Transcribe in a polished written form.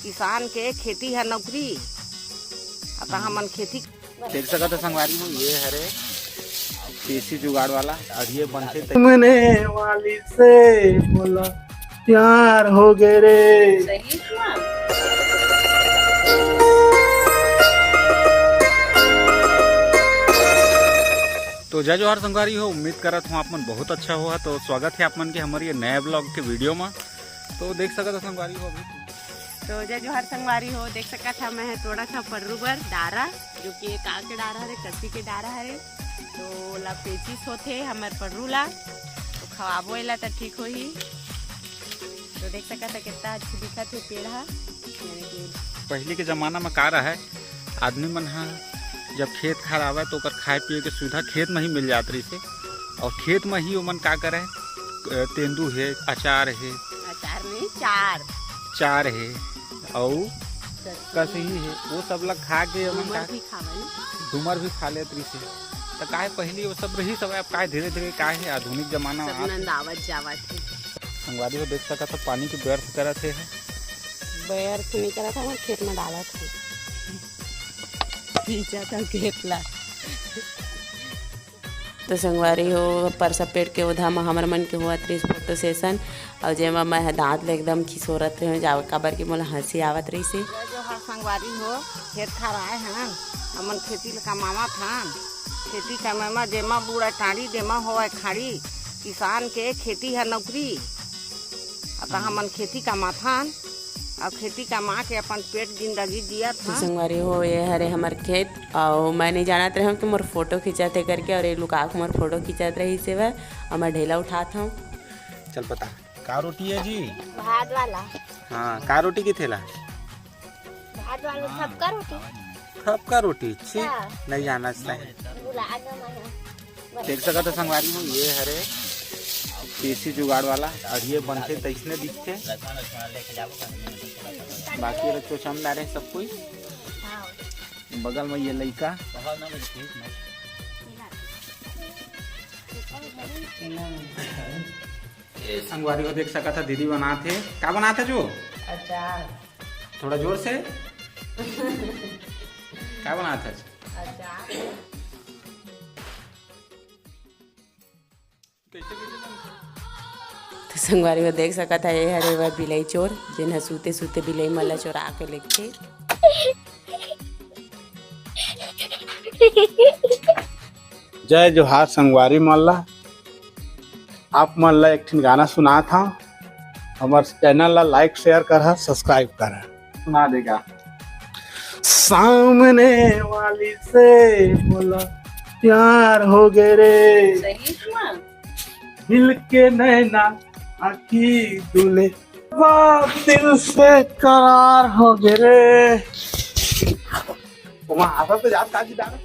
किसान के खेती है नौकरी। अतः हमन खेती देख सकते संगवारी हो, ये हरे देसी जुगाड़ वाला और ये बनते मने वाली से बोला प्यार हो गए रे। तो जय जोहार संगवारी हो, उम्मीद करत हूँ आप मन बहुत अच्छा हुआ। तो स्वागत है आप मन के हमारे ये नए ब्लॉग के वीडियो में। तो देख सकते संगवारी हो अभी तो जय जोहार संगवारी हो, देख सका था मैं थोड़ा सा पर्रू बर डारा जो कि एक आग के डारा है, कसी के डारा है। तो ला पेचिस होते हमारे पर्रू ला तो खवाबो ला तो ठीक हो ही। तो देख सका था कितना अच्छी दिखत है पेड़ है। यानी कि पहले के जमाना में का रहा है, आदमी मन हाँ जब खेत खार आवे तो ओकर खाए पिए के सुविधा खेत में ही मिल जात रही से। और खेत में ही ओमन का करे, तेंदू है, अचार है, अचार में चार है और कस ही है, वो सब लग खा के ओमन का भी खावे डूमर भी खा लेत रही से। तो काहे पहले वो सब रही सब, अब काहे धीरे धीरे काहे है आधुनिक जमाना में नंदावत जावत है। संगवारी को देख सका था पानी की व्यर्थ करत है। व्यर्थ नहीं करा था, खेत में डाला था, पीछा था खेत ला। तो संगवारी हो पर सब पेड़ के उधा में हमर मन के हुआ 30 फोटो सेशन और जेमा मैं दांत ले एकदम खिसोरत रहे जाव काबर के मोला हंसी आवत रही से। जो हर संगवारी हो खेत खार आए हैं हमन खेती कमावा था। खेती कमावा जेमा बूढ़ा टाड़ी जेमा होए खाड़ी, किसान के खेती है नौकरी। अतः हमन खेती कमा था और खेती कमा के अपन पेट जिंदगी जिया था। संगवारी हो ये हरे हमार खेत और मैं नहीं जानत रही हूँ कि मोर फोटो खिंचाते करके, और ये लुका के मोर फोटो खिंचात रही से वह और मैं ढेला उठाता हूँ। चल पता का रोटी है जी? भात वाला। हाँ का रोटी की थेला? भात वाला सबका रोटी। सबका रोटी छी नहीं जाना चाहिए। देख सकते संगवारी हो, ये हरे देसी जुगाड़ वाला और ये बनते तैसने दिखते। बाकी चोचमदार है सब कोई। बगल में ये लड़का संगवारी को देख सका था दीदी बनाते क्या बनाते जो अचार। थोड़ा जोर से क्या बनाते अचार। तो संगवारी को देख सका था ये हरे वह बिलाई चोर जिन्हें सूते सूते बिलाई मला चोरा के लेके। जय जोहार संगवारी मल्ला, आप मन ला एक गाना सुना था। हमारे चैनल ला लाइक शेयर कर सब्सक्राइब कर सुना देगा। सामने वाली से बोला प्यार हो गए रे, दिल के नैना आखी दूल्हे दिल से करार हो गए रे। वहाँ तो याद काजी डाल